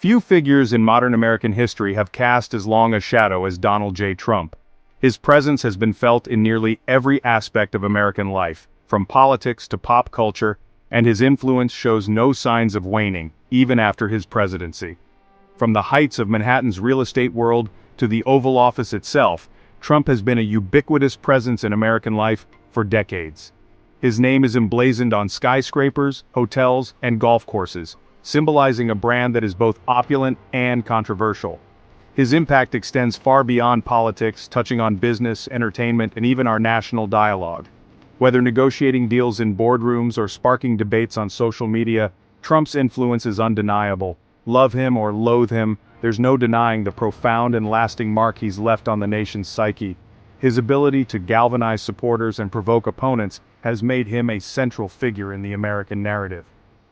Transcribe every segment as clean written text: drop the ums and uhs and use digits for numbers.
Few figures in modern American history have cast as long a shadow as Donald J. Trump. His presence has been felt in nearly every aspect of American life, from politics to pop culture, and his influence shows no signs of waning, even after his presidency. From the heights of Manhattan's real estate world to the Oval Office itself, Trump has been a ubiquitous presence in American life for decades. His name is emblazoned on skyscrapers, hotels, and golf courses, symbolizing a brand that is both opulent and controversial. His impact extends far beyond politics, touching on business, entertainment, and even our national dialogue. Whether negotiating deals in boardrooms or sparking debates on social media, Trump's influence is undeniable. Love him or loathe him, there's no denying the profound and lasting mark he's left on the nation's psyche. His ability to galvanize supporters and provoke opponents has made him a central figure in the American narrative.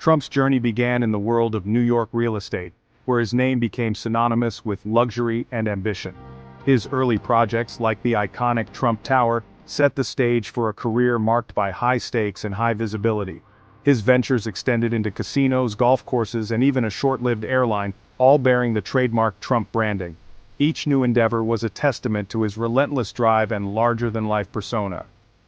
Trump's journey began in the world of New York real estate, where his name became synonymous with luxury and ambition. His early projects, like the iconic Trump Tower, set the stage for a career marked by high stakes and high visibility. His ventures extended into casinos, golf courses, and even a short-lived airline, all bearing the trademark Trump branding. Each new endeavor was a testament to his relentless drive and larger-than-life persona.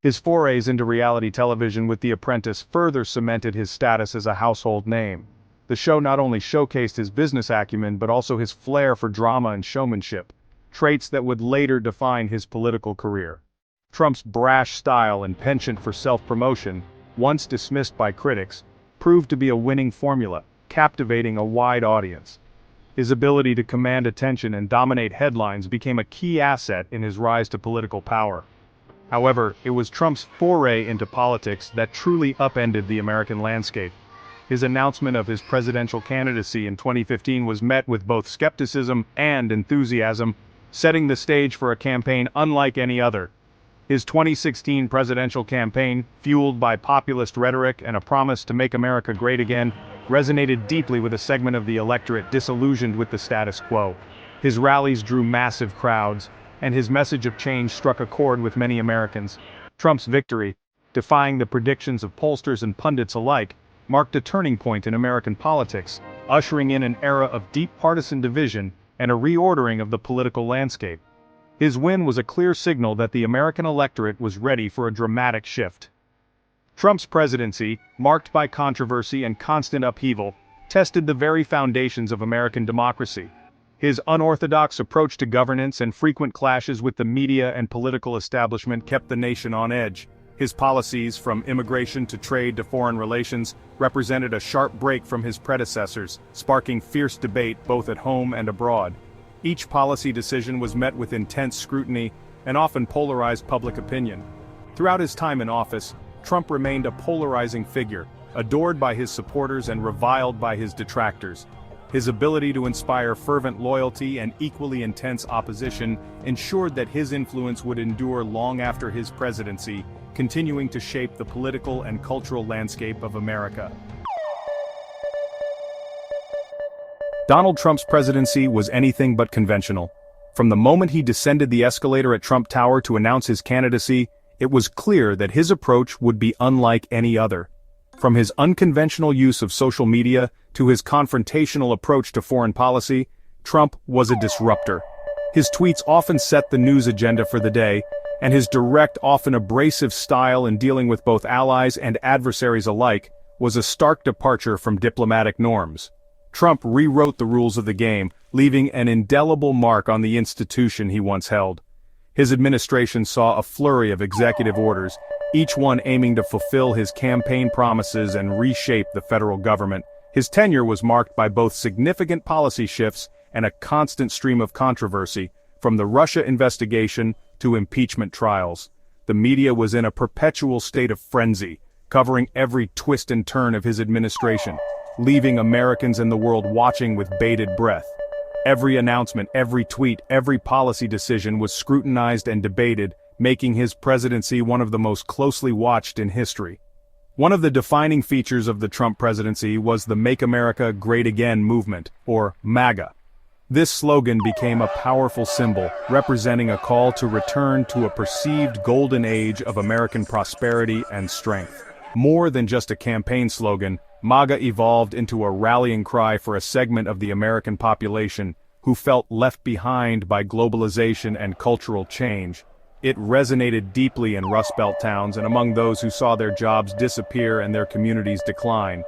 His forays into reality television with The Apprentice further cemented his status as a household name. The show not only showcased his business acumen but also his flair for drama and showmanship, traits that would later define his political career. Trump's brash style and penchant for self-promotion, once dismissed by critics, proved to be a winning formula, captivating a wide audience. His ability to command attention and dominate headlines became a key asset in his rise to political power. However, it was Trump's foray into politics that truly upended the American landscape. His announcement of his presidential candidacy in 2015 was met with both skepticism and enthusiasm, setting the stage for a campaign unlike any other. His 2016 presidential campaign, fueled by populist rhetoric and a promise to make America great again, resonated deeply with a segment of the electorate disillusioned with the status quo. His rallies drew massive crowds, and his message of change struck a chord with many Americans. Trump's victory, defying the predictions of pollsters and pundits alike, marked a turning point in American politics, ushering in an era of deep partisan division and a reordering of the political landscape. His win was a clear signal that the American electorate was ready for a dramatic shift. Trump's presidency, marked by controversy and constant upheaval, tested the very foundations of American democracy. His unorthodox approach to governance and frequent clashes with the media and political establishment kept the nation on edge. His policies, from immigration to trade to foreign relations, represented a sharp break from his predecessors, sparking fierce debate both at home and abroad. Each policy decision was met with intense scrutiny and often polarized public opinion. Throughout his time in office, Trump remained a polarizing figure, adored by his supporters and reviled by his detractors. His ability to inspire fervent loyalty and equally intense opposition ensured that his influence would endure long after his presidency, continuing to shape the political and cultural landscape of America. Donald Trump's presidency was anything but conventional. From the moment he descended the escalator at Trump Tower to announce his candidacy, it was clear that his approach would be unlike any other. From his unconventional use of social media to his confrontational approach to foreign policy, Trump was a disruptor. His tweets often set the news agenda for the day, and his direct, often abrasive style in dealing with both allies and adversaries alike was a stark departure from diplomatic norms. Trump rewrote the rules of the game, leaving an indelible mark on the institution he once held. His administration saw a flurry of executive orders, each one aiming to fulfill his campaign promises and reshape the federal government. His tenure was marked by both significant policy shifts and a constant stream of controversy, from the Russia investigation to impeachment trials. The media was in a perpetual state of frenzy, covering every twist and turn of his administration, leaving Americans and the world watching with bated breath. Every announcement, every tweet, every policy decision was scrutinized and debated, making his presidency one of the most closely watched in history. One of the defining features of the Trump presidency was the Make America Great Again movement, or MAGA. This slogan became a powerful symbol, representing a call to return to a perceived golden age of American prosperity and strength. More than just a campaign slogan, MAGA evolved into a rallying cry for a segment of the American population who felt left behind by globalization and cultural change. It resonated deeply in Rust Belt towns and among those who saw their jobs disappear and their communities decline.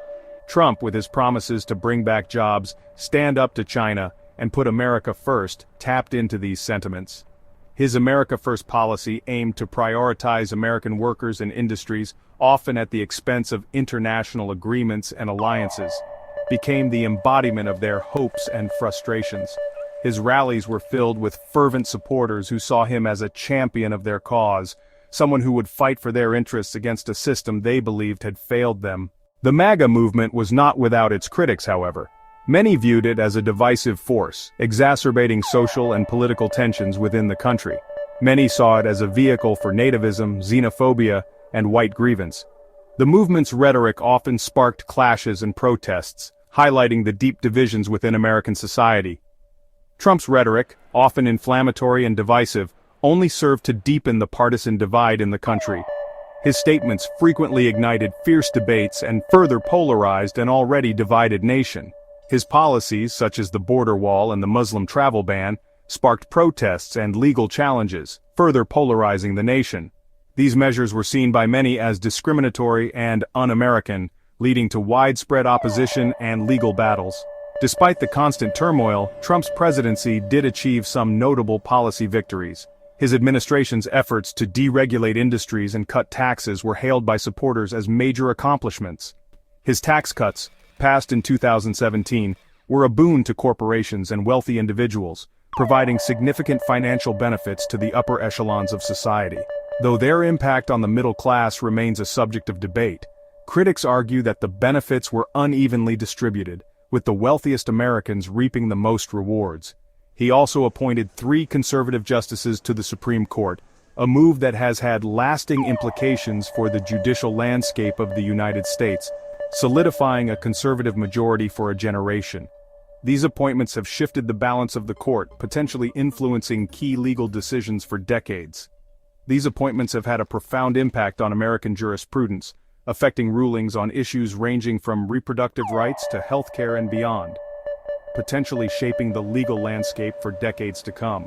Trump, with his promises to bring back jobs, stand up to China, and put America first, tapped into these sentiments. His America First policy aimed to prioritize American workers and industries, often at the expense of international agreements and alliances, became the embodiment of their hopes and frustrations. His rallies were filled with fervent supporters who saw him as a champion of their cause, someone who would fight for their interests against a system they believed had failed them. The MAGA movement was not without its critics, however. Many viewed it as a divisive force, exacerbating social and political tensions within the country. Many saw it as a vehicle for nativism, xenophobia, and white grievance. The movement's rhetoric often sparked clashes and protests, highlighting the deep divisions within American society. Trump's rhetoric, often inflammatory and divisive, only served to deepen the partisan divide in the country. His statements frequently ignited fierce debates and further polarized an already divided nation. His policies, such as the border wall and the Muslim travel ban, sparked protests and legal challenges, further polarizing the nation. These measures were seen by many as discriminatory and un-American, leading to widespread opposition and legal battles. Despite the constant turmoil, Trump's presidency did achieve some notable policy victories. His administration's efforts to deregulate industries and cut taxes were hailed by supporters as major accomplishments. His tax cuts, passed in 2017, were a boon to corporations and wealthy individuals, providing significant financial benefits to the upper echelons of society. Though their impact on the middle class remains a subject of debate, critics argue that the benefits were unevenly distributed, with the wealthiest Americans reaping the most rewards. He also appointed 3 conservative justices to the Supreme Court, a move that has had lasting implications for the judicial landscape of the United States, solidifying a conservative majority for a generation. These appointments have shifted the balance of the court, potentially influencing key legal decisions for decades. These appointments have had a profound impact on American jurisprudence, affecting rulings on issues ranging from reproductive rights to healthcare and beyond, potentially shaping the legal landscape for decades to come.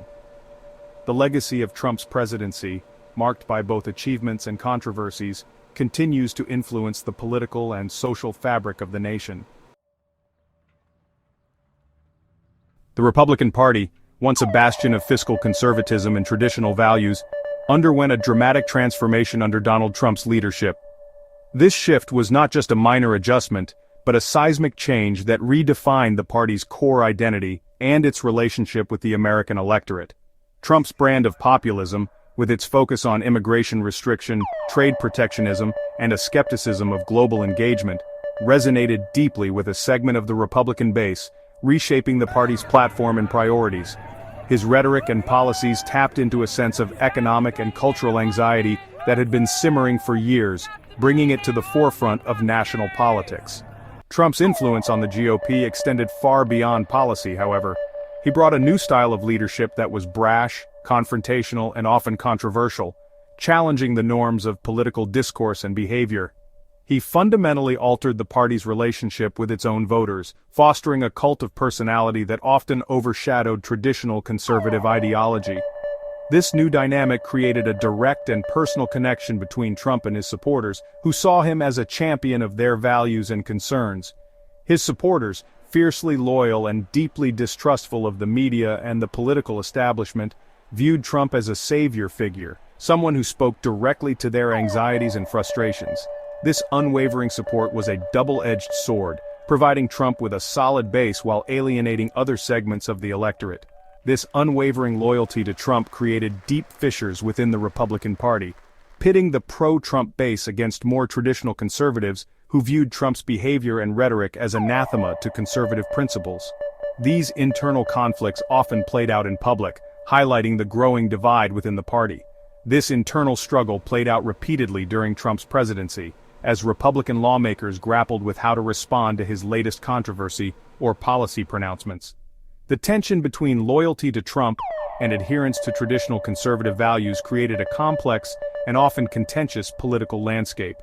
The legacy of Trump's presidency, marked by both achievements and controversies, continues to influence the political and social fabric of the nation. The Republican Party, once a bastion of fiscal conservatism and traditional values, underwent a dramatic transformation under Donald Trump's leadership. This shift was not just a minor adjustment, but a seismic change that redefined the party's core identity and its relationship with the American electorate. Trump's brand of populism, with its focus on immigration restriction, trade protectionism, and a skepticism of global engagement, resonated deeply with a segment of the Republican base, reshaping the party's platform and priorities. His rhetoric and policies tapped into a sense of economic and cultural anxiety that had been simmering for years, bringing it to the forefront of national politics. Trump's influence on the GOP extended far beyond policy, however. He brought a new style of leadership that was brash, confrontational, and often controversial, challenging the norms of political discourse and behavior. He fundamentally altered the party's relationship with its own voters, fostering a cult of personality that often overshadowed traditional conservative ideology. This new dynamic created a direct and personal connection between Trump and his supporters, who saw him as a champion of their values and concerns. His supporters, fiercely loyal and deeply distrustful of the media and the political establishment, viewed Trump as a savior figure, someone who spoke directly to their anxieties and frustrations. This unwavering support was a double-edged sword, providing Trump with a solid base while alienating other segments of the electorate. This unwavering loyalty to Trump created deep fissures within the Republican Party, pitting the pro-Trump base against more traditional conservatives who viewed Trump's behavior and rhetoric as anathema to conservative principles. These internal conflicts often played out in public, highlighting the growing divide within the party. This internal struggle played out repeatedly during Trump's presidency, as Republican lawmakers grappled with how to respond to his latest controversy or policy pronouncements. The tension between loyalty to Trump and adherence to traditional conservative values created a complex and often contentious political landscape.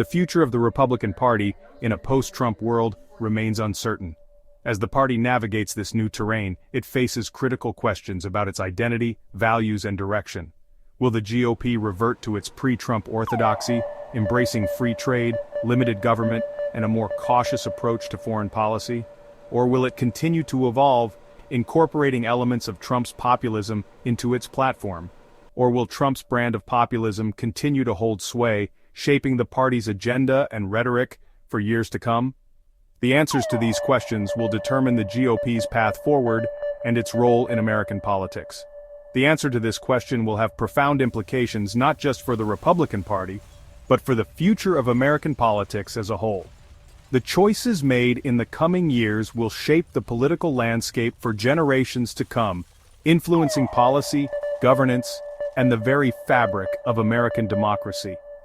The future of the Republican Party, in a post-Trump world, remains uncertain. As the party navigates this new terrain, it faces critical questions about its identity, values, and direction. Will the GOP revert to its pre-Trump orthodoxy, embracing free trade, limited government, and a more cautious approach to foreign policy? Or will it continue to evolve, incorporating elements of Trump's populism into its platform? Or will Trump's brand of populism continue to hold sway, shaping the party's agenda and rhetoric for years to come? The answers to these questions will determine the GOP's path forward and its role in American politics. The answer to this question will have profound implications not just for the Republican Party, but for the future of American politics as a whole. The choices made in the coming years will shape the political landscape for generations to come, influencing policy, governance, and the very fabric of American democracy.